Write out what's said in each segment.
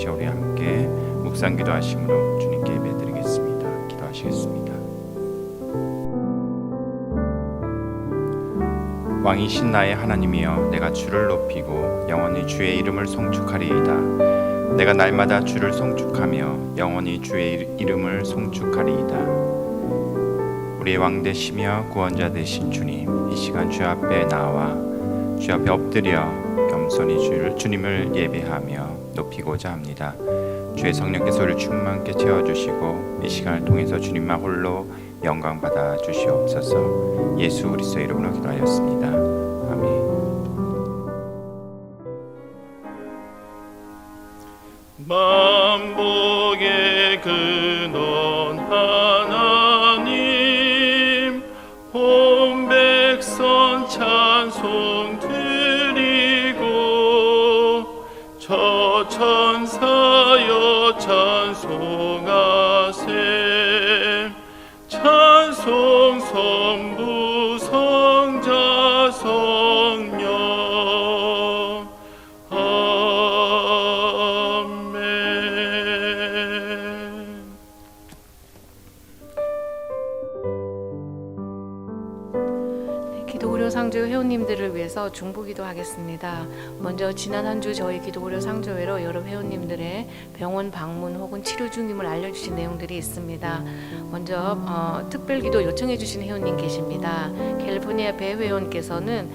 시간 우리 함께 묵상 기도하심으로 주님께 예배드리겠습니다. 기도하시겠습니다. 왕이신 나의 하나님이여, 내가 주를 높이고 영원히 주의 이름을 송축하리이다. 내가 날마다 주를 송축하며 영원히 주의 이름을 송축하리이다. 우리의 왕 되시며 구원자 되신 주님, 이 시간 주 앞에 나와 주 앞에 엎드려 겸손히 주님을 예배하며 높이고자 합니다. 주의 성령께서 우리를 충만케 채워주시고 이 시간을 통해서 주님만 홀로 영광 받아 주시옵소서. 예수 그리스도의 이름으로 기도하였습니다. 아멘. 만복의 근원 하나님, 온 백성 찬송 드리고 저 천사여 찬송하세. 찬송 성부 성자 성령. 아멘. 기도고려 상조 회원님들을 위해서 중보기도 하겠습니다. 먼저 지난 한 주 저희 기도고려 상조회로 여러 회원님들의 병원 방문 혹은 치료 중임을 알려주신 내용들이 있습니다. 먼저 특별기도 요청해 주신 회원님 계십니다. 캘리포니아 배 회원께서는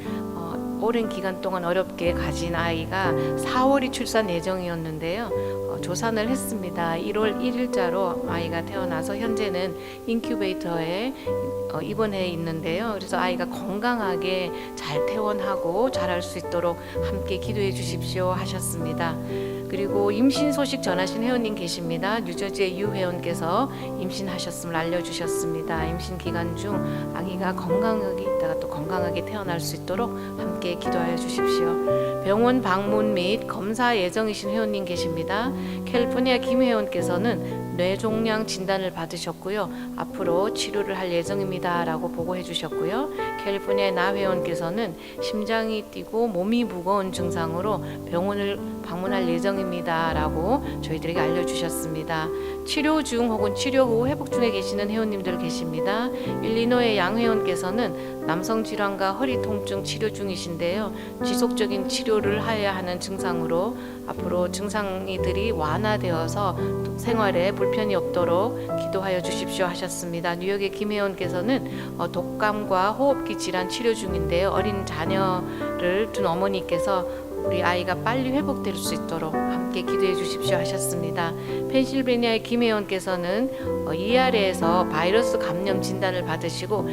오랜 기간 동안 어렵게 가진 아이가 4월이 출산 예정이었는데요. 조산을 했습니다. 1월 1일자로 아이가 태어나서 현재는 인큐베이터에 입원해 있는데요. 그래서 아이가 건강하게 잘 퇴원하고 자랄 수 있도록 함께 기도해 주십시오 하셨습니다. 그리고 임신 소식 전하신 회원님 계십니다. 뉴저지의 유 회원께서 임신하셨음을 알려주셨습니다. 임신 기간 중 아기가 건강하게 있다가 또 건강하게 태어날 수 있도록 함께 기도하여 주십시오. 병원 방문 및 검사 예정이신 회원님 계십니다. 캘리포니아 김 회원께서는 뇌종양 진단을 받으셨고요. 앞으로 치료를 할 예정입니다 라고 보고해 주셨고요. 캘리포니아 나 회원께서는 심장이 뛰고 몸이 무거운 증상으로 병원을 방문할 예정입니다 라고 저희들에게 알려주셨습니다. 치료 중 혹은 치료 후 회복 중에 계시는 회원님들 계십니다. 일리노의 양 회원께서는 남성 질환과 허리 통증 치료 중이신데요. 지속적인 치료를 해야 하는 증상으로 앞으로 증상이들이 완화되어서 생활에 불편이 없도록 기도하여 주십시오 하셨습니다. 뉴욕의 김 회원께서는 독감과 호흡기 질환 치료 중인데요. 어린 자녀를 둔 어머니께서 우리 아이가 빨리 회복될 수 있도록 함께 기도해 주십시오 하셨습니다. 펜실베니아의 김 회원께서는 ER에서 바이러스 감염 진단을 받으시고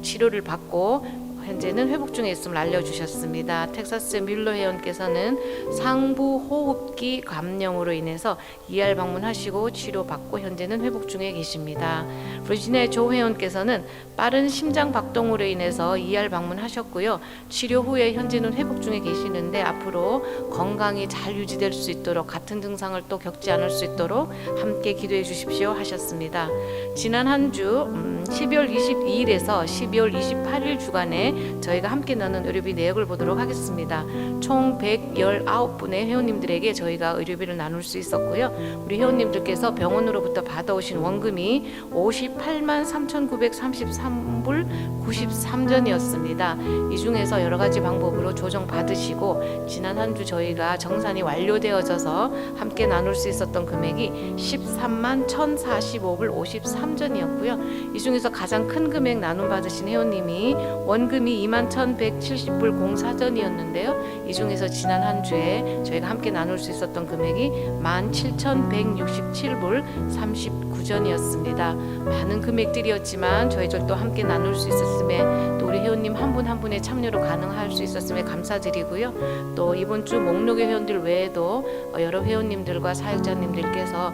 치료를 받고 현재는 회복 중에 있음을 알려주셨습니다. 텍사스 뮬러 회원께서는 상부 호흡기 감염으로 인해서 ER 방문하시고 치료받고 현재는 회복 중에 계십니다. 버지니아 조 회원께서는 빠른 심장 박동으로 인해서 ER 방문하셨고요. 치료 후에 현재는 회복 중에 계시는데 앞으로 건강이 잘 유지될 수 있도록 같은 증상을 또 겪지 않을 수 있도록 함께 기도해 주십시오 하셨습니다. 지난 한 주 12월 22일에서 12월 28일 주간에 저희가 함께 나눈 의료비 내역을 보도록 하겠습니다. 총 119분의 회원님들에게 저희가 의료비를 나눌 수 있었고요. 우리 회원님들께서 병원으로부터 받아오신 원금이 58만 3,933불 93전이었습니다. 이 중에서 여러 가지 방법으로 조정 받으시고 지난 한 주 저희가 정산이 완료되어져서 함께 나눌 수 있었던 금액이 13만 1,045불 53전이었고요. 이 중에서 가장 큰 금액 나눔 받으신 회원님이 원금이 21,170불 04전이었는데요. 이 중에서 지난 한 주에 저희가 함께 나눌 수 있었던 금액이 17,167불 39전이었습니다. 많은 금액들이었지만 저희들도 함께 나눌 수 있었음에 또 우리 회원님 한 분 한 분의 참여로 가능할 수 있었음에 감사드리고요. 또 이번 주 목록의 회원들 외에도 여러 회원님들과 사역자님들께서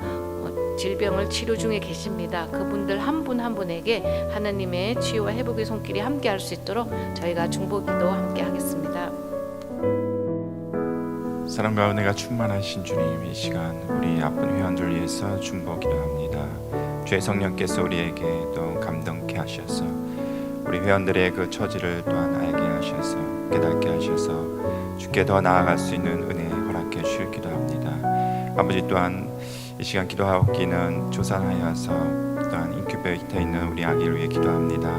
질병을 치료 중에 계십니다. 그분들 한 분 한 분에게 하나님의 치유와 회복의 손길이 함께 할 수 있도록 저희가 중보기도 함께 하겠습니다. 사랑과 은혜가 충만하신 주님, 이 시간 우리 아픈 회원들 위해서 중보기도합니다. 주의 성령께서 우리에게 또 감동케 하셔서 우리 회원들의 그 처지를 또한 알게 하셔서 깨닫게 하셔서 주께 더 나아갈 수 있는 은혜 허락해 주시기도 합니다. 아버지 또한 이 시간 기도하옵기는 조산하여서 또한 인큐베이터에 있는 우리 아기를 위해 기도합니다.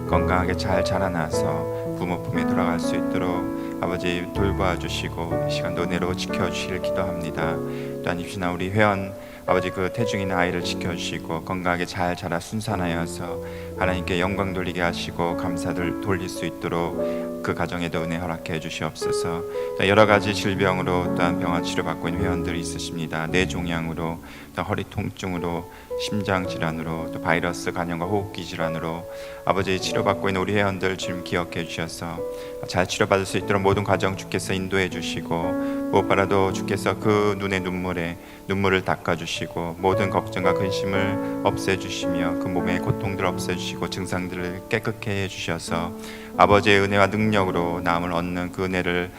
건강하게 잘 자라나서 부모 품에 돌아갈 수 있도록 아버지 돌봐 주시고 이 시간도 은혜로 지켜주시길 기도합니다. 또한 입시나 우리 회원 아버지 그 태중에 있는 아이를 지켜주시고 건강하게 잘 자라 순산하여서 하나님께 영광 돌리게 하시고 감사를 돌릴 수 있도록 그 가정에도 은혜 허락해 주시옵소서. 또 여러 가지 질병으로 또한 병원 치료받고 있는 회원들이 있으십니다. 뇌종양으로 또 허리 통증으로 심장 질환으로 또 바이러스 간염과 호흡기 질환으로 아버지 치료받고 있는 우리 회원들 지금 기억해 주셔서 잘 치료받을 수 있도록 모든 과정 주께서 인도해 주시고 무엇보다도 주께서 그 눈의 눈물을 닦아주시고 모든 걱정과 근심을 없애주시며 그 몸의 고통들을 없애주시고 증상들을 깨끗게 해주셔서 아버지의 은혜와 능력으로 나음을 얻는 그 은혜를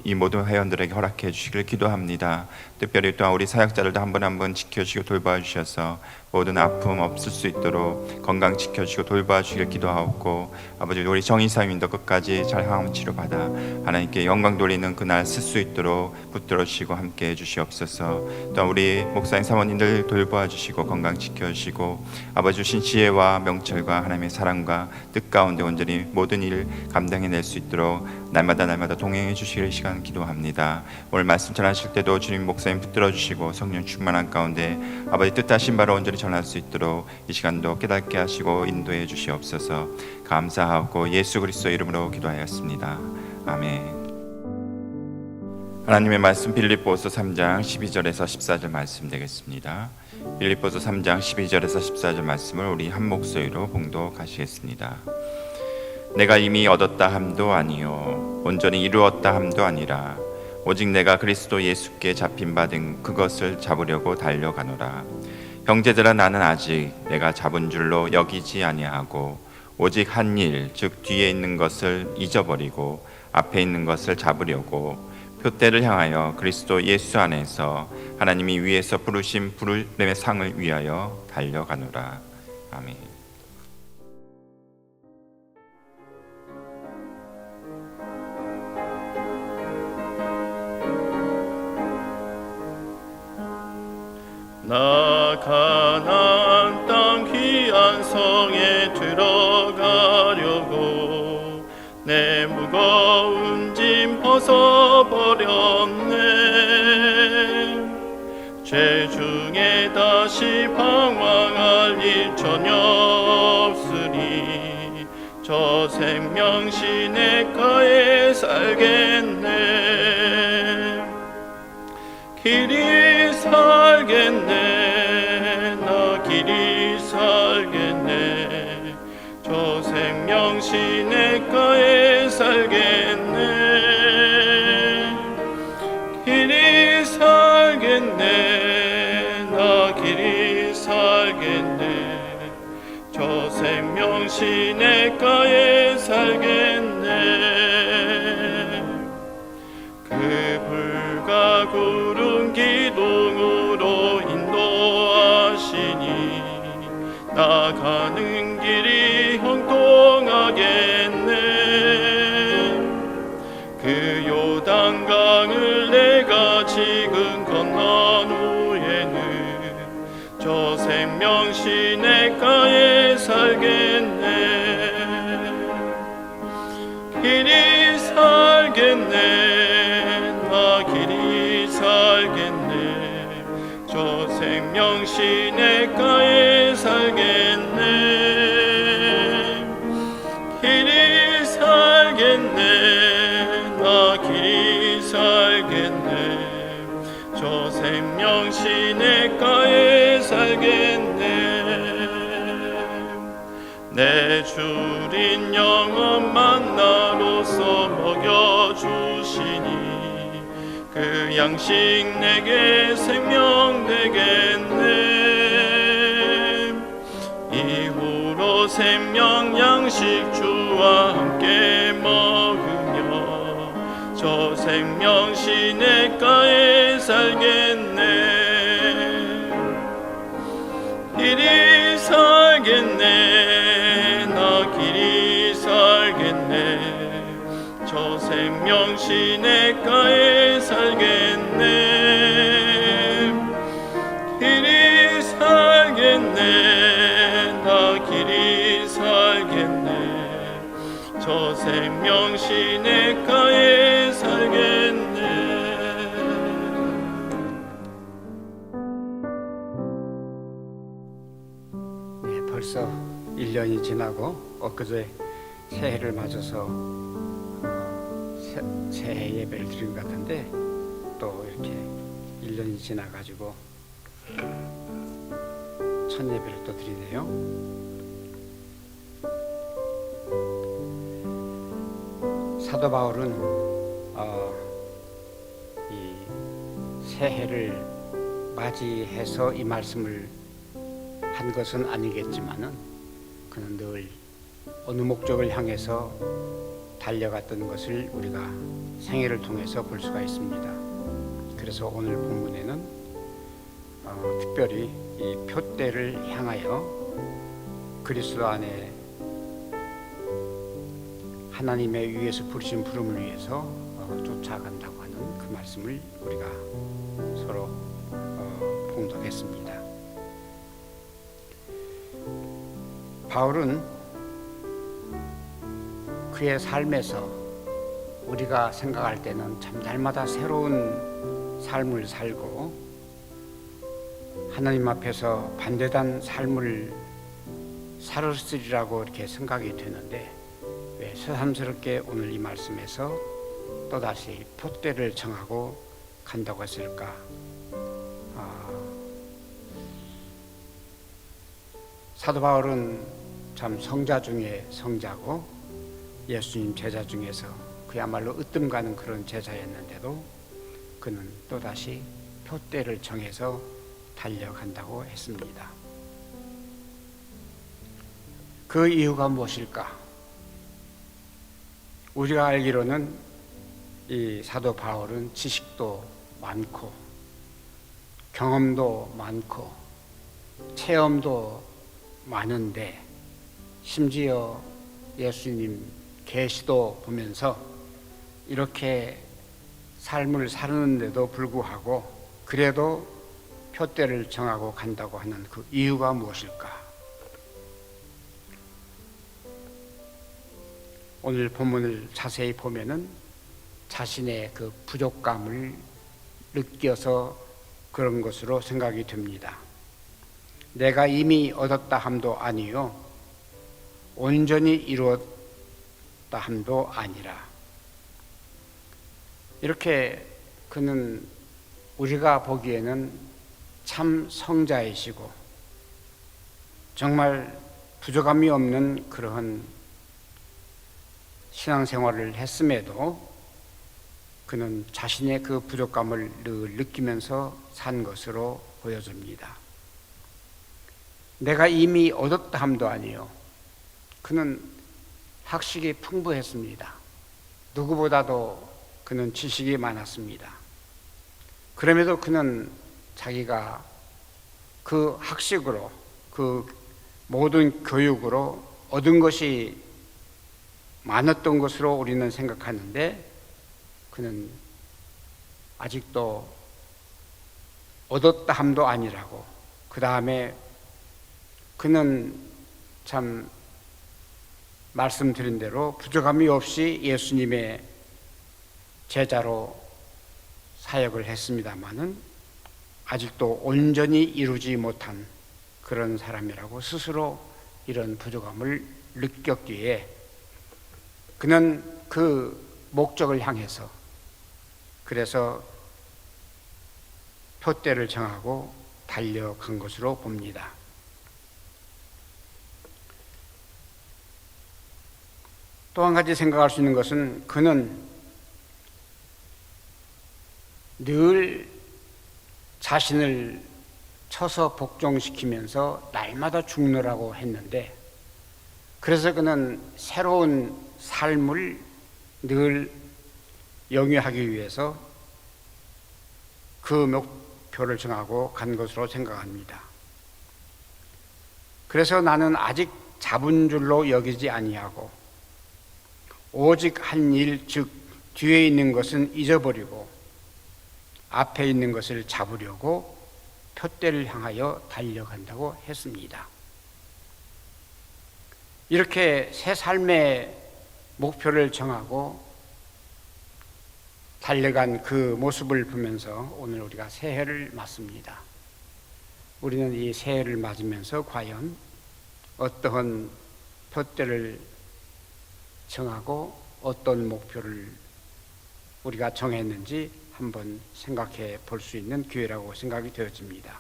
이 모든 회원들에게 허락해 주시길 기도합니다. 특별히 또한 우리 사역자들도 한 분 한 분 지켜주시고 돌봐주셔서 모든 아픔 없을 수 있도록 건강 지켜주시고 돌봐주시길 기도하옵고 아버지 우리 정의사님도 끝까지 잘 항암 치료받아 하나님께 영광 돌리는 그날 쓸 수 있도록 붙들어 주시고 함께 해주시옵소서. 또한 우리 목사님 사모님들 돌봐주시고 건강 지켜주시고 아버지 주신 지혜와 명철과 하나님의 사랑과 뜻 가운데 온전히 모든 일 감당해낼 수 있도록 날마다 동행해 주시길 시간 기도합니다. 오늘 말씀 전하실 때도 주님 목사님 붙들어 주시고 성령 충만한 가운데 아버지 뜻하신 바로 온전히 전할 수 있도록 이 시간도 깨닫게 하시고 인도해 주시옵소서. 감사하고 예수 그리스도 이름으로 기도하였습니다. 아멘. 하나님의 말씀 빌립보서 3장 12절에서 14절 말씀 되겠습니다. 빌립보서 3장 12절에서 14절 말씀을 우리 한 목소리로 봉독하시겠습니다. 내가 이미 얻었다 함도 아니요 온전히 이루었다 함도 아니라 오직 내가 그리스도 예수께 잡힌 바 된 그것을 잡으려고 달려가노라. 형제들아 나는 아직 내가 잡은 줄로 여기지 아니하고 오직 한 일 즉 뒤에 있는 것을 잊어버리고 앞에 있는 것을 잡으려고 표대를 향하여 그리스도 예수 안에서 하나님이 위에서 부르신 부르심의 상을 위하여 달려가노라. 아멘. 나 가나안 땅 귀한 성에 들어가려고 내 무거운 짐 벗어버렸네. 죄 중에 다시 방황할 일 전혀 없으니 저 생명 시냇가에 살겠네. 길이 살겠네. 나 길이 살겠네. 저 생명 시냇가에 살겠네. 길이 살겠네. 나 길이 살겠네. 저 생명 시냇가에 살겠네. 그 불과 구름 기둥으로 인도하시니 나가는 길이 형통하겠네. 그 요단강을 내가 지금 건넌 후에는 저 생명 시냇가에 살겠네. 길이 살겠네. 나 길이 살겠네. 저 생명 시냇가에 살겠네. 길이 살겠네. 나 길이 살겠네. 저 생명 시냇가에 살겠네. 내 주린 영원 만나로서 먹여주시니 그 양식 내게 생명 되겠네. 이후로 생명 양식 주와 함께 먹으며 저 생명 시냇가에 살겠네. 길이 살겠네. 나 길이 살겠네. 저 생명 시냇가에 살겠네. 저 생명 시냇가에 살겠네. 네, 벌써 1년이 지나고 엊그제 새해를 맞아서 새해 예배를 드린 것 같은데 또 이렇게 1년이 지나가지고 첫 예배를 또 드리네요. 사도 바울은 이 새해를 맞이해서 이 말씀을 한 것은 아니겠지만은 그는 늘 어느 목적을 향해서 달려갔던 것을 우리가 생애를 통해서 볼 수가 있습니다. 그래서 오늘 본문에는 특별히 이 표대를 향하여 그리스도 안에 하나님의 위에서 부르신 부름을 위해서 쫓아간다고 하는 그 말씀을 우리가 서로 봉독했습니다. 바울은 그의 삶에서 우리가 생각할 때는 참 날마다 새로운 삶을 살고 하나님 앞에서 반대된 삶을 살았으리라고 이렇게 생각이 되는데 왜 새삼스럽게 오늘 이 말씀에서 또다시 표대를 정하고 간다고 했을까? 사도 바울은 참 성자 중에 성자고 예수님 제자 중에서 그야말로 으뜸 가는 그런 제자였는데도 그는 또다시 표대를 정해서 달려간다고 했습니다. 그 이유가 무엇일까? 우리가 알기로는 이 사도 바울은 지식도 많고 경험도 많고 체험도 많은데 심지어 예수님 계시도 보면서 이렇게 삶을 사는데도 불구하고 그래도 표대를 정하고 간다고 하는 그 이유가 무엇일까? 오늘 본문을 자세히 보면은 자신의 그 부족감을 느껴서 그런 것으로 생각이 됩니다. 내가 이미 얻었다 함도 아니요 온전히 이루었다 함도 아니라. 이렇게 그는 우리가 보기에는 참 성자이시고 정말 부족함이 없는 그러한 신앙생활을 했음에도 그는 자신의 그 부족감을 늘 느끼면서 산 것으로 보여집니다. 내가 이미 얻었다 함도 아니요. 그는 학식이 풍부했습니다. 누구보다도 그는 지식이 많았습니다. 그럼에도 그는 자기가 그 학식으로 그 모든 교육으로 얻은 것이 많았던 것으로 우리는 생각하는데 그는 아직도 얻었다 함도 아니라고. 그 다음에 그는 참 말씀드린 대로 부족함이 없이 예수님의 제자로 사역을 했습니다마는 아직도 온전히 이루지 못한 그런 사람이라고 스스로 이런 부족함을 느꼈기에 그는 그 목적을 향해서 그래서 표대를 정하고 달려간 것으로 봅니다. 또 한 가지 생각할 수 있는 것은 그는 늘 자신을 쳐서 복종시키면서 날마다 죽노라고 했는데 그래서 그는 새로운 삶을 늘 영위하기 위해서 그 목표를 정하고 간 것으로 생각합니다. 그래서 나는 아직 잡은 줄로 여기지 아니하고 오직 한 일, 즉 뒤에 있는 것은 잊어버리고 앞에 있는 것을 잡으려고 표대를 향하여 달려간다고 했습니다. 이렇게 새 삶의 목표를 정하고 달려간 그 모습을 보면서 오늘 우리가 새해를 맞습니다. 우리는 이 새해를 맞으면서 과연 어떠한 표대를 정하고 어떤 목표를 우리가 정했는지 한번 생각해 볼 수 있는 기회라고 생각이 되어집니다.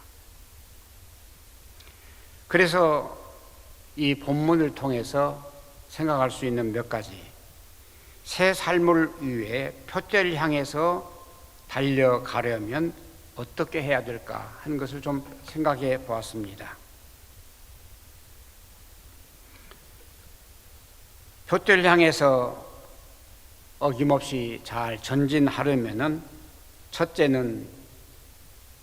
그래서 이 본문을 통해서 생각할 수 있는 몇 가지, 새 삶을 위해 표대를 향해서 달려가려면 어떻게 해야 될까 하는 것을 좀 생각해 보았습니다. 표대를 향해서 어김없이 잘 전진하려면은 첫째는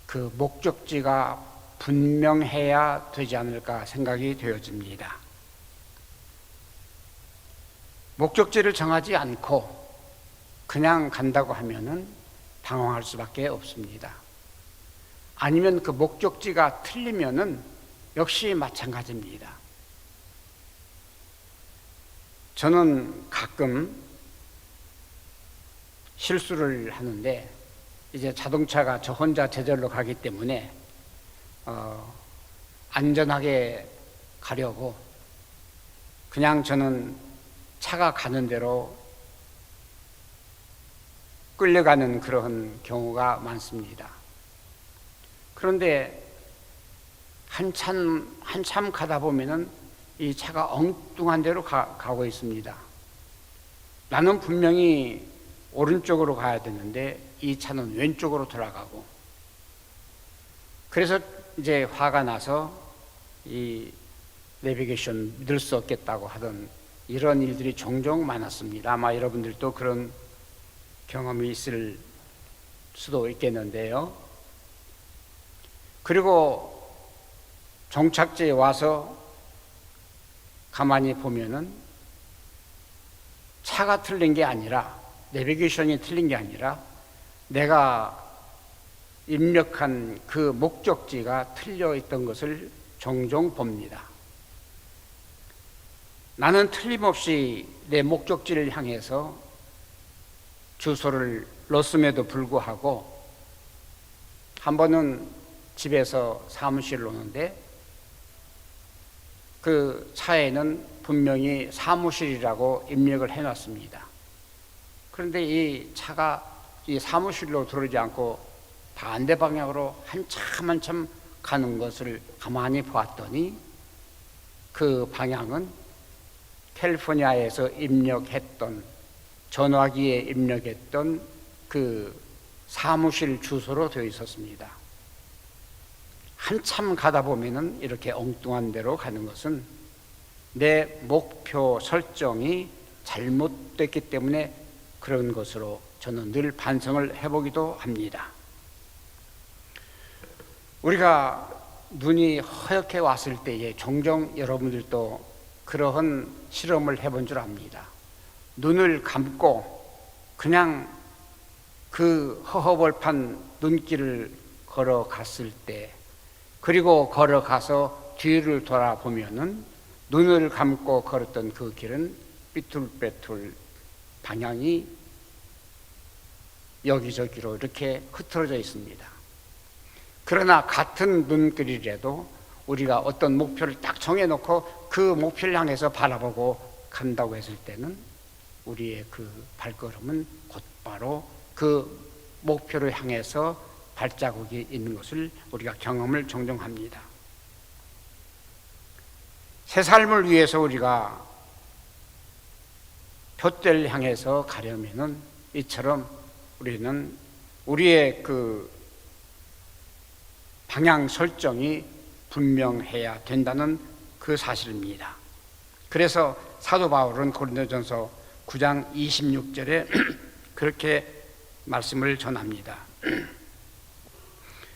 그 목적지가 분명해야 되지 않을까 생각이 되어집니다. 목적지를 정하지 않고 그냥 간다고 하면은 당황할 수밖에 없습니다. 아니면 그 목적지가 틀리면은 역시 마찬가지입니다. 저는 가끔 실수를 하는데, 이제 자동차가 저 혼자 제절로 가기 때문에 안전하게 가려고 그냥 저는 차가 가는 대로 끌려가는 그런 경우가 많습니다. 그런데 한참 가다 보면은 이 차가 엉뚱한 데로 가고 있습니다. 나는 분명히 오른쪽으로 가야 되는데 이 차는 왼쪽으로 돌아가고, 그래서 이제 화가 나서 이 내비게이션 믿을 수 없겠다고 하던 이런 일들이 종종 많았습니다. 아마 여러분들도 그런 경험이 있을 수도 있겠는데요. 그리고 종착지에 와서 가만히 보면은 차가 틀린 게 아니라, 내비게이션이 틀린 게 아니라 내가 입력한 그 목적지가 틀려 있던 것을 종종 봅니다. 나는 틀림없이 내 목적지를 향해서 주소를 넣었음에도 불구하고 한 번은 집에서 사무실을 오는데 그 차에는 분명히 사무실이라고 입력을 해놨습니다. 그런데 이 차가 이 사무실로 들어오지 않고 반대 방향으로 한참 가는 것을 가만히 보았더니 그 방향은 캘리포니아에서 입력했던, 전화기에 입력했던 그 사무실 주소로 되어 있었습니다. 한참 가다 보면은 이렇게 엉뚱한 데로 가는 것은 내 목표 설정이 잘못됐기 때문에 그런 것으로 저는 늘 반성을 해보기도 합니다. 우리가 눈이 허옇게 왔을 때에 종종 여러분들도 그러한 실험을 해본 줄 압니다. 눈을 감고 그냥 그 허허벌판 눈길을 걸어갔을 때, 그리고 걸어가서 뒤를 돌아보면은 눈을 감고 걸었던 그 길은 삐뚤빼뚤 방향이 여기저기로 이렇게 흐트러져 있습니다. 그러나 같은 눈길이라도 우리가 어떤 목표를 딱 정해놓고 그 목표를 향해서 바라보고 간다고 했을 때는 우리의 그 발걸음은 곧바로 그 목표를 향해서 발자국이 있는 것을 우리가 경험을 종종 합니다. 새 삶을 위해서 우리가 표대를 향해서 가려면은 이처럼 우리는 우리의 그 방향 설정이 분명해야 된다는 그 사실입니다. 그래서 사도 바울은 고린도전서 9장 26절에 그렇게 말씀을 전합니다.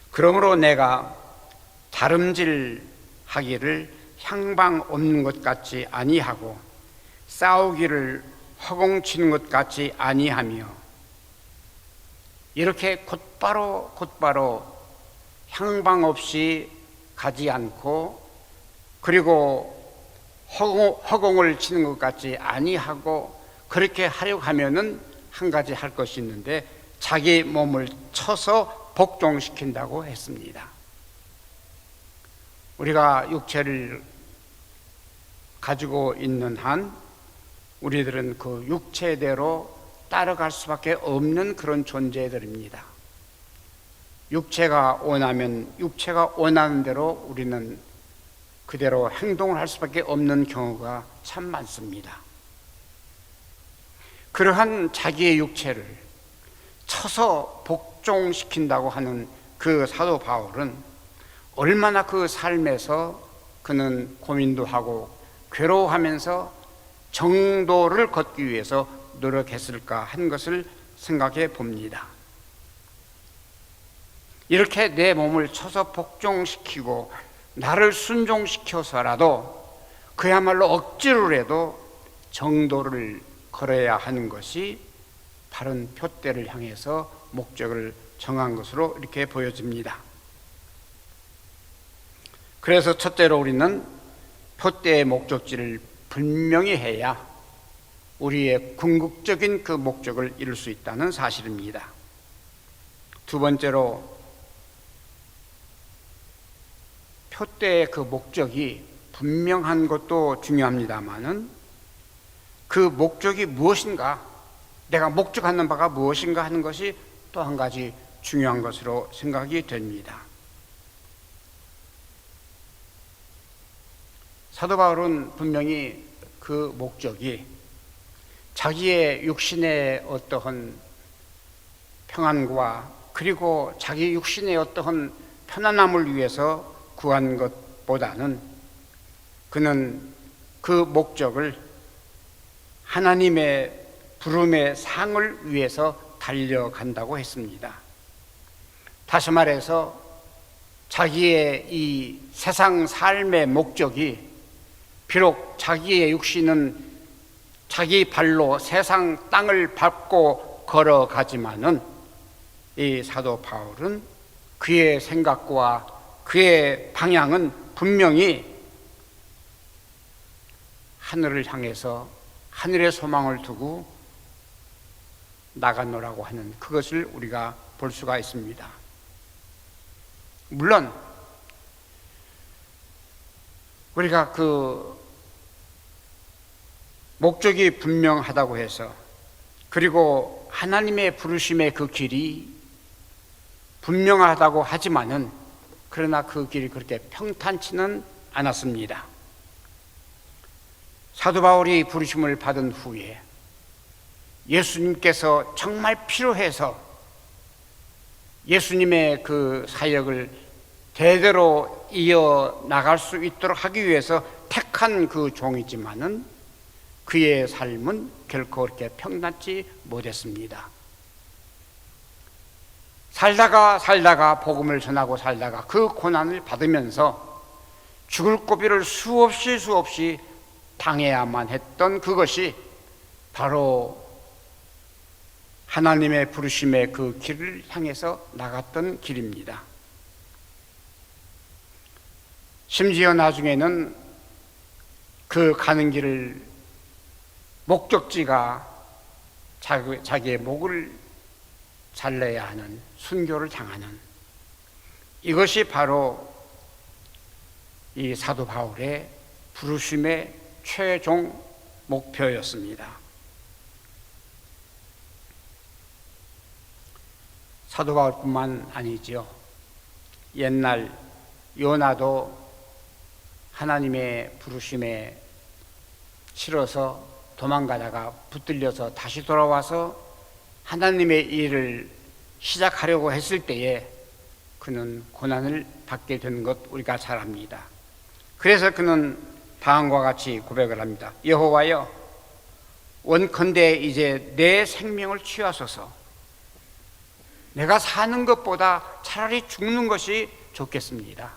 그러므로 내가 다름질하기를 향방 없는 것 같이 아니하고 싸우기를 허공치는 것 같이 아니하며, 이렇게 곧바로 향방 없이 가지 않고, 그리고 허공을 치는 것 같이 아니하고, 그렇게 하려고 하면은 한 가지 할 것이 있는데 자기 몸을 쳐서 복종시킨다고 했습니다. 우리가 육체를 가지고 있는 한 우리들은 그 육체대로 따라갈 수밖에 없는 그런 존재들입니다. 육체가 원하면 육체가 원하는 대로 우리는 그대로 행동을 할 수밖에 없는 경우가 참 많습니다. 그러한 자기의 육체를 쳐서 복종시킨다고 하는 그 사도 바울은 얼마나 그 삶에서 그는 고민도 하고 괴로워하면서 정도를 걷기 위해서 노력했을까 하는 것을 생각해 봅니다. 이렇게 내 몸을 쳐서 복종시키고 나를 순종시켜서라도 그야말로 억지로라도 정도를 걸어야 하는 것이 바른 표대를 향해서 목적을 정한 것으로 이렇게 보여집니다. 그래서 첫째로 우리는 표대의 목적지를 분명히 해야 우리의 궁극적인 그 목적을 이룰 수 있다는 사실입니다. 두 번째로 표대의 그 목적이 분명한 것도 중요합니다마는 그 목적이 무엇인가, 내가 목적하는 바가 무엇인가 하는 것이 또 한 가지 중요한 것으로 생각이 됩니다. 사도 바울은 분명히 그 목적이 자기의 육신의 어떠한 평안과 그리고 자기 육신의 어떠한 편안함을 위해서 구한 것보다는 그는 그 목적을 하나님의 부름의 상을 위해서 달려간다고 했습니다. 다시 말해서 자기의 이 세상 삶의 목적이 비록 자기의 육신은 자기 발로 세상 땅을 밟고 걸어가지만은 이 사도 바울은 그의 생각과 그의 방향은 분명히 하늘을 향해서 하늘의 소망을 두고 나가노라고 하는 그것을 우리가 볼 수가 있습니다. 물론 우리가 그 목적이 분명하다고 해서 그리고 하나님의 부르심의 그 길이 분명하다고 하지만은 그러나 그 길이 그렇게 평탄치는 않았습니다. 사도 바울이 부르심을 받은 후에 예수님께서 정말 필요해서 예수님의 그 사역을 대대로 이어나갈 수 있도록 하기 위해서 택한 그 종이지만은 그의 삶은 결코 그렇게 평탄치 못했습니다. 살다가 복음을 전하고 살다가 그 고난을 받으면서 죽을 고비를 수없이 당해야만 했던 그것이 바로 하나님의 부르심의 그 길을 향해서 나갔던 길입니다. 심지어 나중에는 그 가는 길을 목적지가 자기의 목을 잘라야 하는 순교를 당하는 이것이 바로 이 사도 바울의 부르심의 최종 목표였습니다. 사도 바울뿐만 아니죠. 옛날 요나도 하나님의 부르심에 실어서 도망가다가 붙들려서 다시 돌아와서 하나님의 일을 시작하려고 했을 때에 그는 고난을 받게 된 것 우리가 잘 압니다. 그래서 그는 다음과 같이 고백을 합니다. 여호와여, 원컨대 이제 내 생명을 취하소서. 내가 사는 것보다 차라리 죽는 것이 좋겠습니다.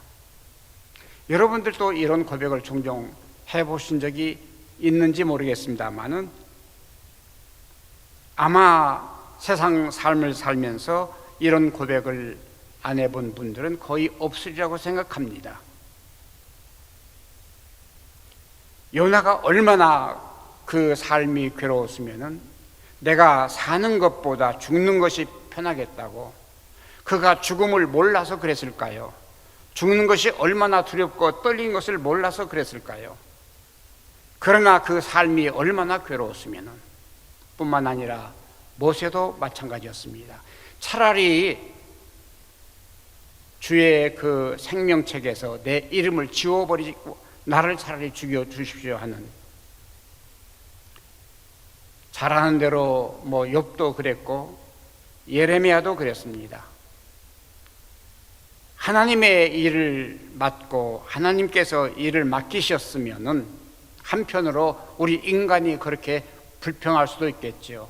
여러분들도 이런 고백을 종종 해보신 적이 있는지 모르겠습니다만은 아마 세상 삶을 살면서 이런 고백을 안 해본 분들은 거의 없으리라고 생각합니다. 요나가 얼마나 그 삶이 괴로웠으면은 내가 사는 것보다 죽는 것이 편하겠다고, 그가 죽음을 몰라서 그랬을까요? 죽는 것이 얼마나 두렵고 떨린 것을 몰라서 그랬을까요? 그러나 그 삶이 얼마나 괴로웠으면은, 뿐만 아니라 모세도 마찬가지였습니다. 차라리 주의 그 생명책에서 내 이름을 지워버리고 나를 차라리 죽여주십시오 하는, 잘하는 대로 뭐 욥도 그랬고 예레미야도 그랬습니다. 하나님의 일을 맡고 하나님께서 일을 맡기셨으면은 한편으로 우리 인간이 그렇게 불평할 수도 있겠죠.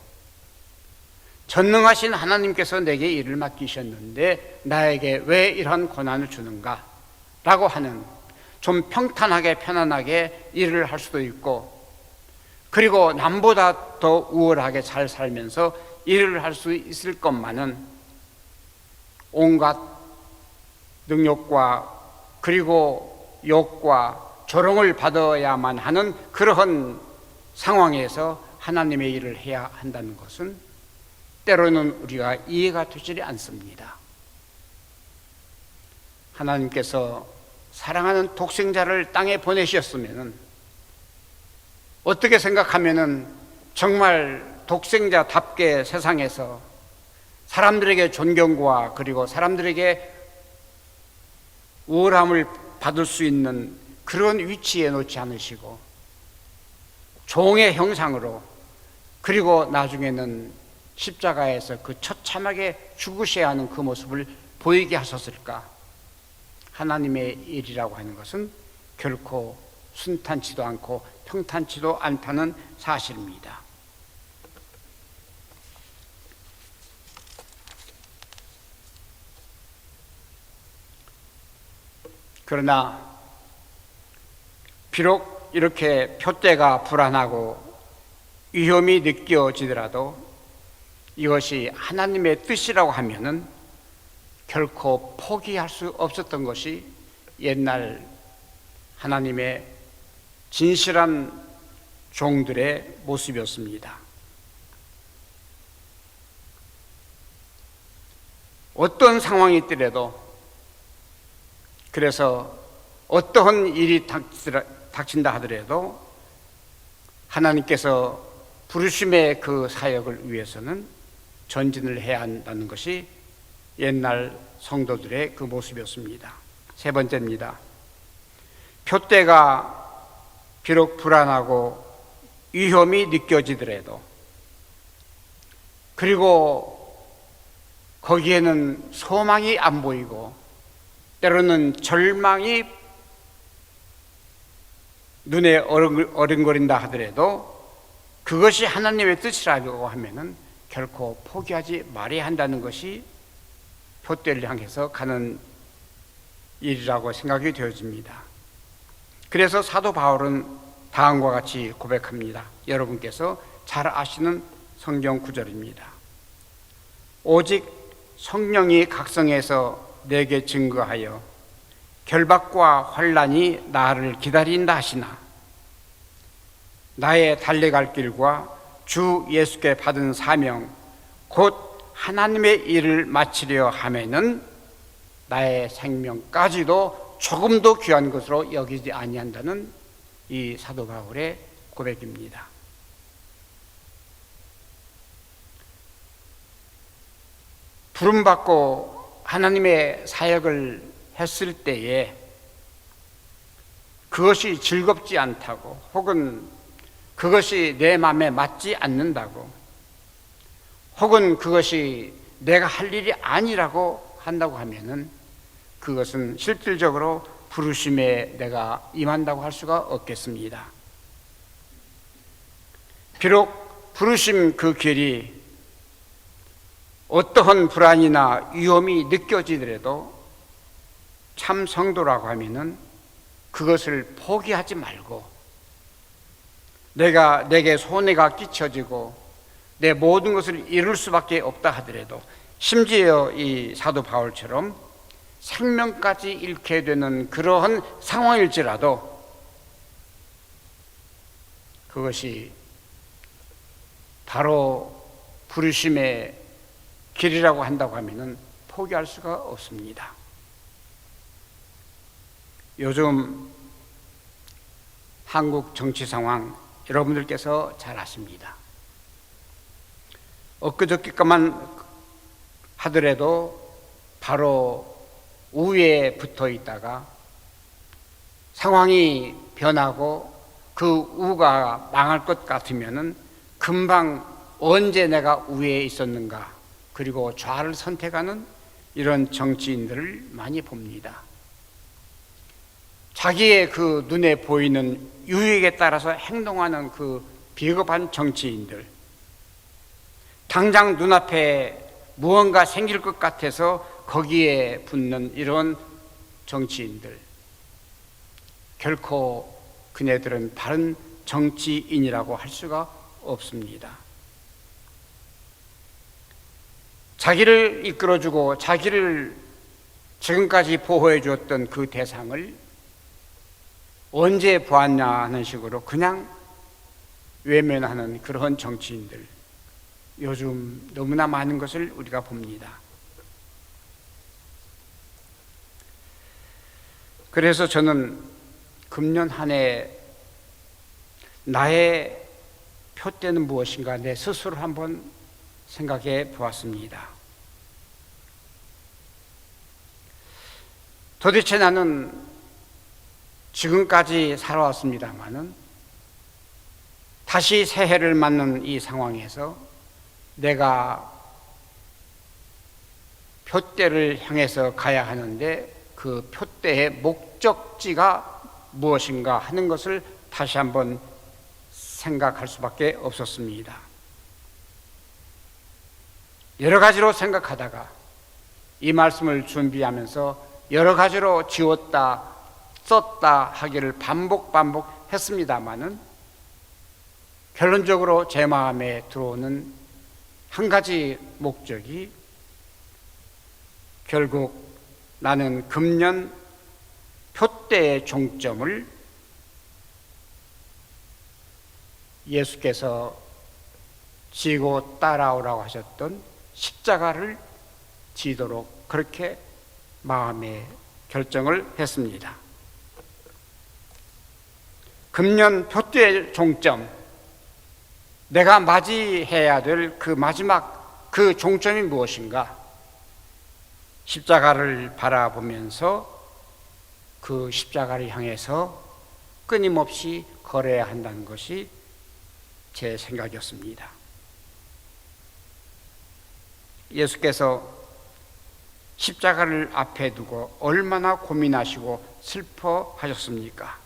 전능하신 하나님께서 내게 일을 맡기셨는데 나에게 왜 이런 고난을 주는가? 라고 하는, 좀 평탄하게 편안하게 일을 할 수도 있고, 그리고 남보다 더 우월하게 잘 살면서 일을 할 수 있을 것만은 온갖 능욕과 그리고 욕과 조롱을 받아야만 하는 그러한 상황에서 하나님의 일을 해야 한다는 것은 때로는 우리가 이해가 되지 않습니다. 하나님께서 사랑하는 독생자를 땅에 보내셨으면 어떻게 생각하면은 정말 독생자답게 세상에서 사람들에게 존경과 그리고 사람들에게 우월함을 받을 수 있는 그런 위치에 놓지 않으시고 종의 형상으로, 그리고 나중에는 십자가에서 그 처참하게 죽으셔야 하는 그 모습을 보이게 하셨을까? 하나님의 일이라고 하는 것은 결코 순탄치도 않고 평탄치도 않다는 사실입니다. 그러나 비록 이렇게 표대가 불안하고 위험이 느껴지더라도 이것이 하나님의 뜻이라고 하면은 결코 포기할 수 없었던 것이 옛날 하나님의 진실한 종들의 모습이었습니다. 어떤 상황이 있더라도, 그래서 어떠한 일이 닥친다 하더라도 하나님께서 부르심의 그 사역을 위해서는 전진을 해야 한다는 것이 옛날 성도들의 그 모습이었습니다. 세 번째입니다. 표대가 비록 불안하고 위험이 느껴지더라도, 그리고 거기에는 소망이 안 보이고 때로는 절망이 눈에 어른거린다 하더라도 그것이 하나님의 뜻이라고 하면은 결코 포기하지 말아야 한다는 것이 표대를 향해서 가는 일이라고 생각이 되어집니다. 그래서 사도 바울은 다음과 같이 고백합니다. 여러분께서 잘 아시는 성경 구절입니다. 오직 성령이 각성해서 내게 증거하여 결박과 환난이 나를 기다린다 하시나 나의 달려갈 길과 주 예수께 받은 사명 곧 하나님의 일을 마치려 하면은 나의 생명까지도 조금도 귀한 것으로 여기지 아니한다는 이 사도 바울의 고백입니다. 부름받고 하나님의 사역을 했을 때에 그것이 즐겁지 않다고, 혹은 그것이 내 마음에 맞지 않는다고, 혹은 그것이 내가 할 일이 아니라고 한다고 하면은 그것은 실질적으로 부르심에 내가 임한다고 할 수가 없겠습니다. 비록 부르심 그 길이 어떠한 불안이나 위험이 느껴지더라도 참 성도라고 하면은 그것을 포기하지 말고, 내게 손해가 끼쳐지고 내 모든 것을 잃을 수밖에 없다 하더라도, 심지어 이 사도 바울처럼 생명까지 잃게 되는 그러한 상황일지라도 그것이 바로 부르심의 길이라고 한다고 하면은 포기할 수가 없습니다. 요즘 한국 정치 상황 여러분들께서 잘 아십니다. 엊그저께만 하더라도 바로 우위에 붙어 있다가 상황이 변하고 그 우가 망할 것 같으면은 금방 언제 내가 우위에 있었는가, 그리고 좌를 선택하는 이런 정치인들을 많이 봅니다. 자기의 그 눈에 보이는 유익에 따라서 행동하는 그 비겁한 정치인들, 당장 눈앞에 무언가 생길 것 같아서 거기에 붙는 이런 정치인들, 결코 그네들은 바른 정치인이라고 할 수가 없습니다. 자기를 이끌어주고 자기를 지금까지 보호해 주었던 그 대상을 언제 보았냐 하는 식으로 그냥 외면하는 그런 정치인들, 요즘 너무나 많은 것을 우리가 봅니다. 그래서 저는 금년 한 해 나의 표대는 무엇인가 내 스스로 한번 생각해 보았습니다. 도대체 나는 지금까지 살아왔습니다마는 다시 새해를 맞는 이 상황에서 내가 표대를 향해서 가야 하는데 그 표대의 목적지가 무엇인가 하는 것을 다시 한번 생각할 수밖에 없었습니다. 여러 가지로 생각하다가 이 말씀을 준비하면서 여러 가지로 지웠다 썼다 하기를 반복했습니다마는 결론적으로 제 마음에 들어오는 한 가지 목적이, 결국 나는 금년 표대의 종점을 예수께서 지고 따라오라고 하셨던 십자가를 지도록 그렇게 마음에 결정을 했습니다. 금년 표대의 종점, 내가 맞이해야 될 그 마지막 그 종점이 무엇인가? 십자가를 바라보면서 그 십자가를 향해서 끊임없이 걸어야 한다는 것이 제 생각이었습니다. 예수께서 십자가를 앞에 두고 얼마나 고민하시고 슬퍼하셨습니까?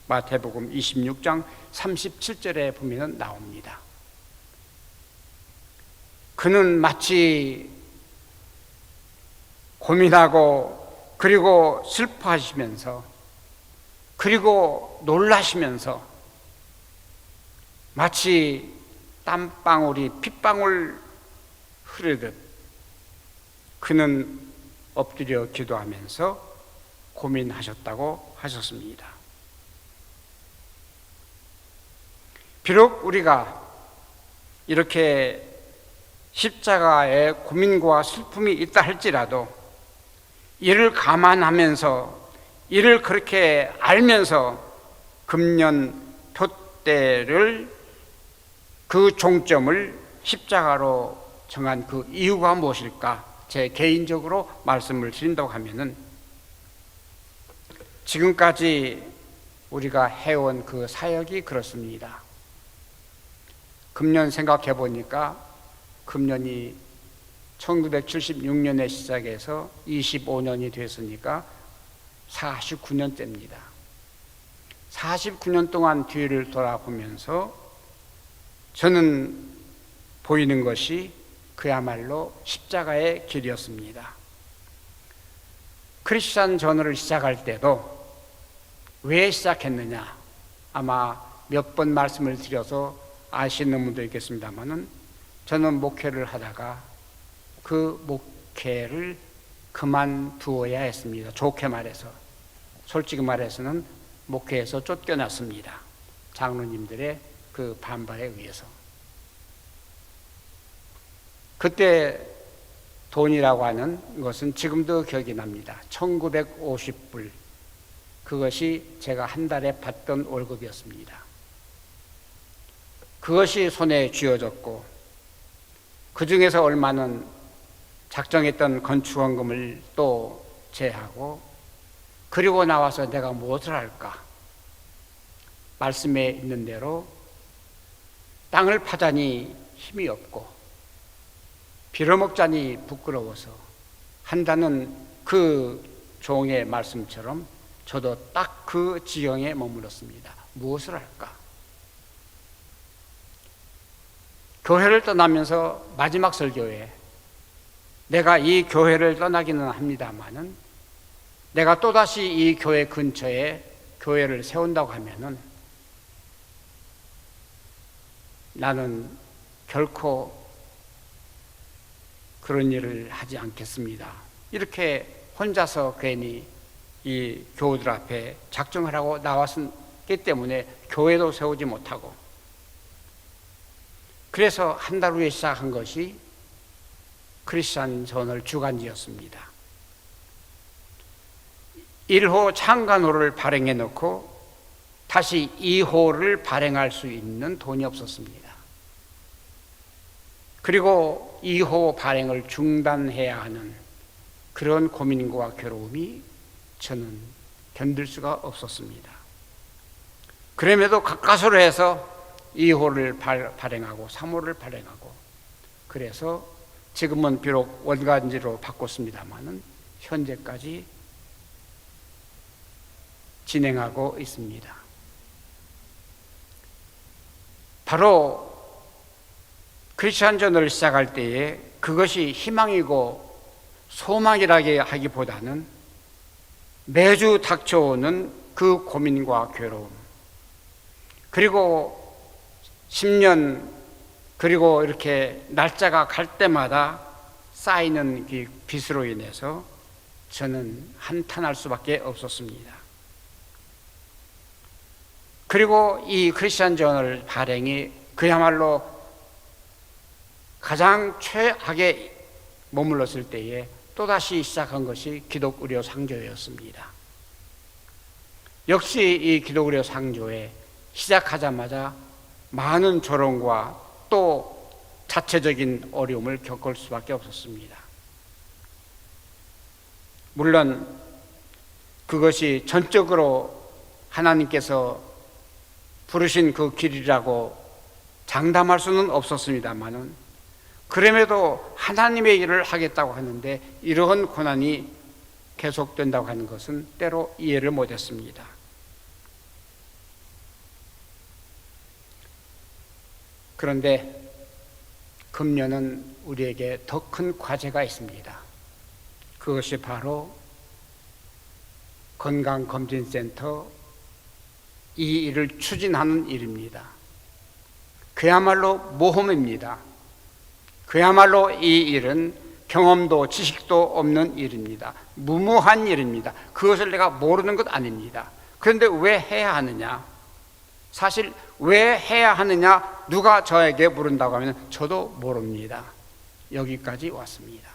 마태복음 26장 37절에 보면 나옵니다. 그는 마치 고민하고 그리고 슬퍼하시면서 그리고 놀라시면서 마치 땀방울이 핏방울 흐르듯 그는 엎드려 기도하면서 고민하셨다고 하셨습니다. 비록 우리가 이렇게 십자가에 고민과 슬픔이 있다 할지라도 이를 감안하면서 이를 그렇게 알면서 금년 표대를 그 종점을 십자가로 정한 그 이유가 무엇일까? 제 개인적으로 말씀을 드린다고 하면은 지금까지 우리가 해온 그 사역이 그렇습니다. 금년 생각해 보니까 금년이 1976년에 시작해서 25년이 됐으니까 49년째입니다. 49년 동안 뒤를 돌아보면서 저는 보이는 것이 그야말로 십자가의 길이었습니다. 크리스찬 전후를 시작할 때도 왜 시작했느냐? 아마 몇 번 말씀을 드려서 아시는 분도 있겠습니다만은 저는 목회를 하다가 그 목회를 그만두어야 했습니다. 좋게 말해서. 솔직히 말해서는 목회에서 쫓겨났습니다. 장로님들의 그 반발에 의해서. 그때 돈이라고 하는 것은 지금도 기억이 납니다. 1950불. 그것이 제가 한 달에 받던 월급이었습니다. 그것이 손에 쥐어졌고 그 중에서 얼마는 작정했던 건축원금을 또 제하고 그리고 나와서 내가 무엇을 할까? 말씀에 있는 대로 땅을 파자니 힘이 없고 빌어먹자니 부끄러워서 한다는 그 종의 말씀처럼 저도 딱 그 지경에 머물렀습니다. 무엇을 할까? 교회를 떠나면서 마지막 설교에 내가 이 교회를 떠나기는 합니다마는 내가 또다시 이 교회 근처에 교회를 세운다고 하면은 나는 결코 그런 일을 하지 않겠습니다. 이렇게 혼자서 괜히 이 교우들 앞에 작정을 하고 나왔기 때문에 교회도 세우지 못하고 그래서 한 달 후에 시작한 것이 크리스천 저널 주간지였습니다. 1호 창간호를 발행해 놓고 다시 2호를 발행할 수 있는 돈이 없었습니다. 그리고 2호 발행을 중단해야 하는 그런 고민과 괴로움이 저는 견딜 수가 없었습니다. 그럼에도 가까스로 해서 2호를 발행하고 3호를 발행하고 그래서 지금은 비록 원간지로 바꿨습니다마는 현재까지 진행하고 있습니다. 바로 크리스천 저널을 시작할 때에 그것이 희망이고 소망이라게 하기보다는 매주 닥쳐오는 그 고민과 괴로움 그리고 10년 그리고 이렇게 날짜가 갈 때마다 쌓이는 그 빚으로 인해서 저는 한탄할 수밖에 없었습니다. 그리고 이 크리스천 저널 발행이 그야말로 가장 최악에 머물렀을 때에 또다시 시작한 것이 기독의료상조회였습니다. 역시 이 기독의료상조회 시작하자마자 많은 조롱과 또 자체적인 어려움을 겪을 수밖에 없었습니다. 물론 그것이 전적으로 하나님께서 부르신 그 길이라고 장담할 수는 없었습니다만은 그럼에도 하나님의 일을 하겠다고 하는데 이러한 고난이 계속된다고 하는 것은 때로 이해를 못했습니다. 그런데 금년은 우리에게 더 큰 과제가 있습니다. 그것이 바로 건강검진센터 이 일을 추진하는 일입니다. 그야말로 모험입니다. 그야말로 이 일은 경험도 지식도 없는 일입니다. 무모한 일입니다. 그것을 내가 모르는 것 아닙니다. 그런데 왜 해야 하느냐? 사실 왜 해야 하느냐? 누가 저에게 물은다고 하면 저도 모릅니다. 여기까지 왔습니다.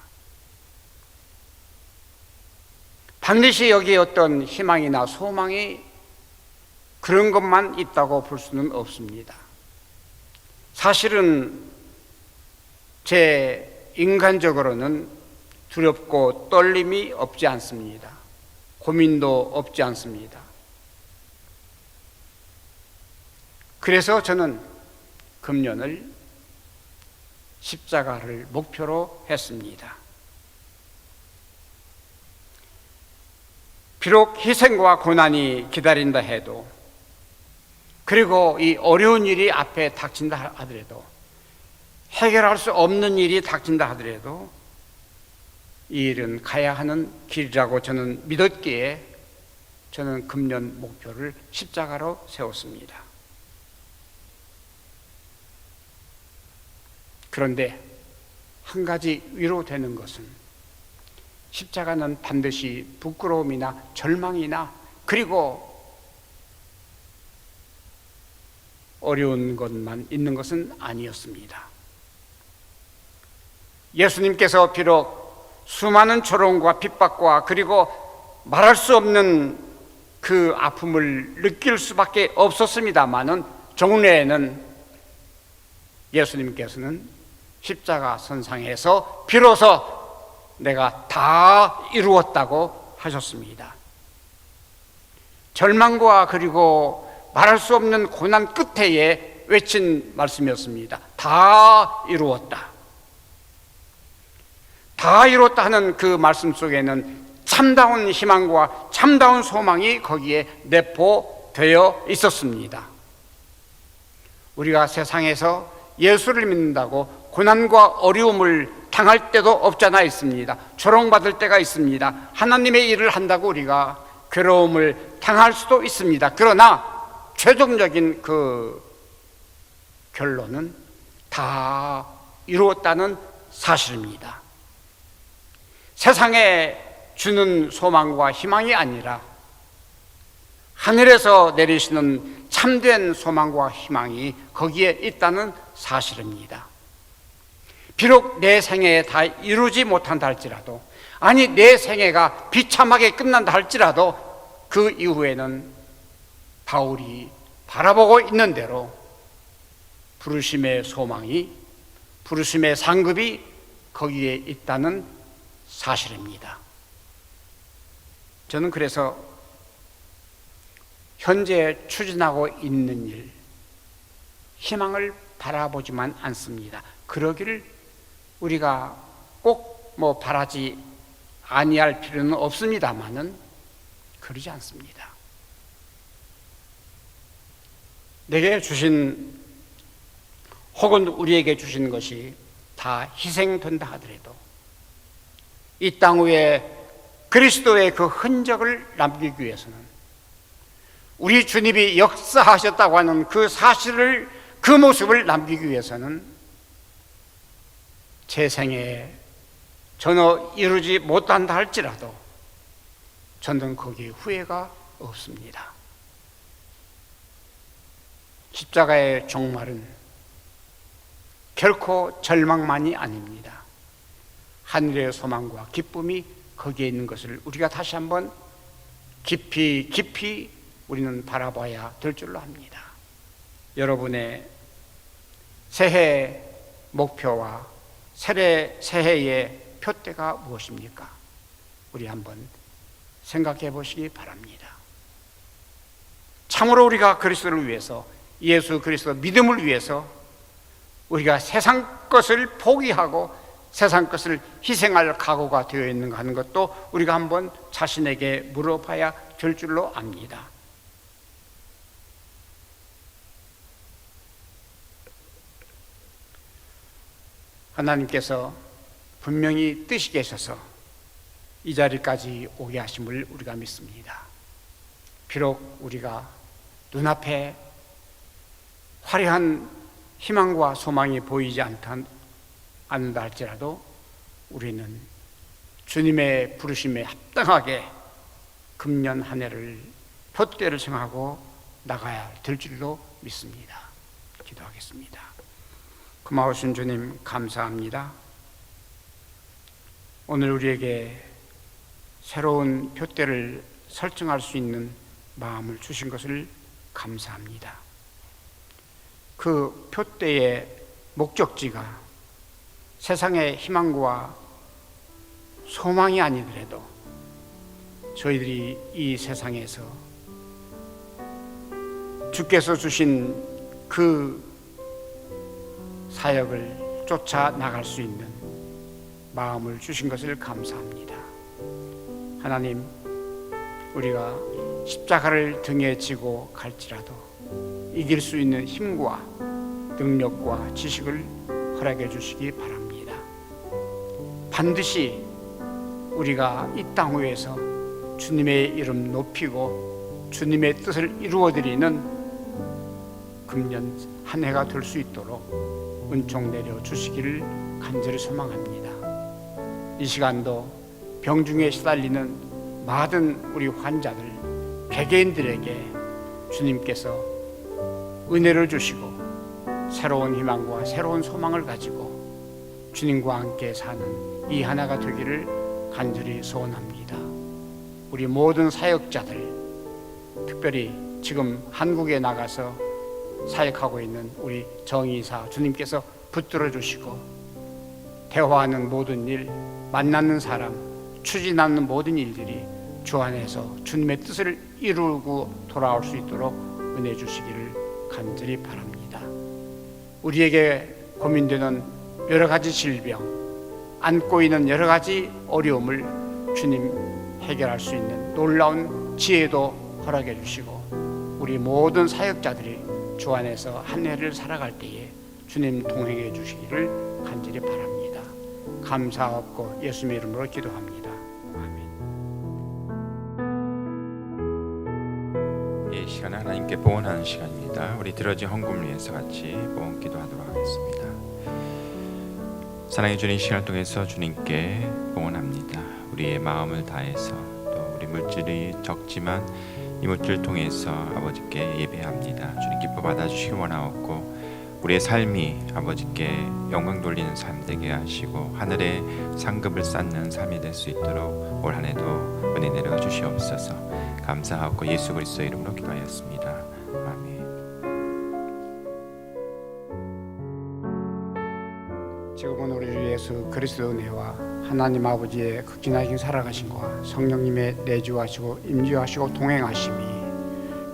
반드시 여기에 어떤 희망이나 소망이 그런 것만 있다고 볼 수는 없습니다. 사실은 제 인간적으로는 두렵고 떨림이 없지 않습니다. 고민도 없지 않습니다. 그래서 저는 금년을 십자가를 목표로 했습니다. 비록 희생과 고난이 기다린다 해도 그리고 이 어려운 일이 앞에 닥친다 하더라도 해결할 수 없는 일이 닥친다 하더라도 이 일은 가야 하는 길이라고 저는 믿었기에 저는 금년 목표를 십자가로 세웠습니다. 그런데 한 가지 위로되는 것은 십자가는 반드시 부끄러움이나 절망이나 그리고 어려운 것만 있는 것은 아니었습니다. 예수님께서 비록 수많은 조롱과 핍박과 그리고 말할 수 없는 그 아픔을 느낄 수밖에 없었습니다마는 종래에는 예수님께서는 십자가 선상에서 비로소 내가 다 이루었다고 하셨습니다. 절망과 그리고 말할 수 없는 고난 끝에 외친 말씀이었습니다. 다 이루었다. 다 이루었다 하는 그 말씀 속에는 참다운 희망과 참다운 소망이 거기에 내포되어 있었습니다. 우리가 세상에서 예수를 믿는다고 고난과 어려움을 당할 때도 없잖아 있습니다. 조롱받을 때가 있습니다. 하나님의 일을 한다고 우리가 괴로움을 당할 수도 있습니다. 그러나 최종적인 그 결론은 다 이루었다는 사실입니다. 세상에 주는 소망과 희망이 아니라 하늘에서 내리시는 참된 소망과 희망이 거기에 있다는 사실입니다. 비록 내 생애에 다 이루지 못한다 할지라도, 아니 내 생애가 비참하게 끝난다 할지라도 그 이후에는 바울이 바라보고 있는 대로 부르심의 소망이, 부르심의 상급이 거기에 있다는 사실입니다. 저는 그래서 현재 추진하고 있는 일, 희망을 바라보지만 않습니다. 그러기를 우리가 꼭 바라지 아니할 필요는 없습니다만은 그러지 않습니다. 내게 주신 혹은 우리에게 주신 것이 다 희생된다 하더라도 이 땅 위에 그리스도의 그 흔적을 남기기 위해서는, 우리 주님이 역사하셨다고 하는 그 사실을, 그 모습을 남기기 위해서는 제 생애에 전혀 이루지 못한다 할지라도 저는 거기에 후회가 없습니다. 십자가의 종말은 결코 절망만이 아닙니다. 하늘의 소망과 기쁨이 거기에 있는 것을 우리가 다시 한번 깊이 우리는 바라봐야 될 줄로 압니다. 여러분의 새해 목표와 새해의 표대가 무엇입니까? 우리 한번 생각해 보시기 바랍니다. 참으로 우리가 그리스도를 위해서, 예수 그리스도 믿음을 위해서 우리가 세상 것을 포기하고 세상 것을 희생할 각오가 되어 있는가 하는 것도 우리가 한번 자신에게 물어봐야 될 줄로 압니다. 하나님께서 분명히 뜻이 계셔서 이 자리까지 오게 하심을 우리가 믿습니다. 비록 우리가 눈앞에 화려한 희망과 소망이 보이지 않는다 할지라도 우리는 주님의 부르심에 합당하게 금년 한 해를 표대를 정하고 나가야 될 줄로 믿습니다. 기도하겠습니다. 고마우신 주님 감사합니다. 오늘 우리에게 새로운 표대를 설정할 수 있는 마음을 주신 것을 감사합니다. 그 표대의 목적지가 세상의 희망과 소망이 아니더라도 저희들이 이 세상에서 주께서 주신 그 사역을 쫓아 나갈 수 있는 마음을 주신 것을 감사합니다. 하나님, 우리가 십자가를 등에 지고 갈지라도 이길 수 있는 힘과 능력과 지식을 허락해 주시기 바랍니다. 반드시 우리가 이 땅 위에서 주님의 이름 높이고 주님의 뜻을 이루어드리는 금년 한 해가 될 수 있도록 은총 내려 주시기를 간절히 소망합니다. 이 시간도 병중에 시달리는 많은 우리 환자들, 개개인들에게 주님께서 은혜를 주시고 새로운 희망과 새로운 소망을 가지고 주님과 함께 사는 이 하나가 되기를 간절히 소원합니다. 우리 모든 사역자들, 특별히 지금 한국에 나가서 사역하고 있는 우리 정의사 주님께서 붙들어 주시고 대화하는 모든 일, 만나는 사람, 추진하는 모든 일들이 주 안에서 주님의 뜻을 이루고 돌아올 수 있도록 은혜 주시기를 간절히 바랍니다. 우리에게 고민되는 여러 가지 질병, 안고 있는 여러 가지 어려움을 주님 해결할 수 있는 놀라운 지혜도 허락해 주시고 우리 모든 사역자들이 주 안에서 한 해를 살아갈 때에 주님 동행해 주시기를 간절히 바랍니다. 감사하옵고 예수님의 이름으로 기도합니다. 아멘. 이 시간은 하나님께 봉헌하는 시간입니다. 우리 들어진 헌금을 위해서 같이 봉헌 기도하도록 하겠습니다. 사랑해 주님, 시간을 통해서 주님께 봉헌합니다. 우리의 마음을 다해서 또 우리 물질이 적지만 이 물질을 통해서 아버지께 예배합니다. 주님 기뻐 받아주시기 원하옵고 우리의 삶이 아버지께 영광 돌리는 삶 되게 하시고 하늘의 상급을 쌓는 삶이 될 수 있도록 올 한 해도 은혜 내려 주시옵소서. 감사하고 예수 그리스도 이름으로 기도하였습니다. 아멘. 지금은 우리 주 예수 그리스도 은혜와 하나님 아버지의 극진하신 살아가심과 성령님의 내주하시고 임주하시고 동행하심이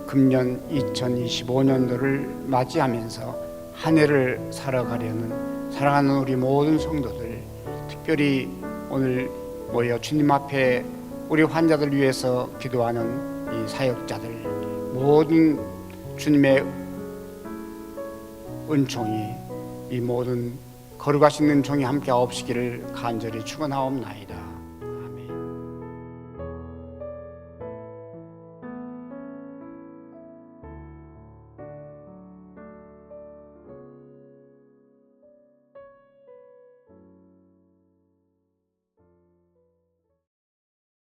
금년 2025년도를 맞이하면서 한 해를 살아가려는 사랑하는 우리 모든 성도들, 특별히 오늘 모여 주님 앞에 우리 환자들 위해서 기도하는 이 사역자들 모든 주님의 은총이 이 모든 거룩하신 은총이 함께 없으기를 간절히 축원하옵나이다.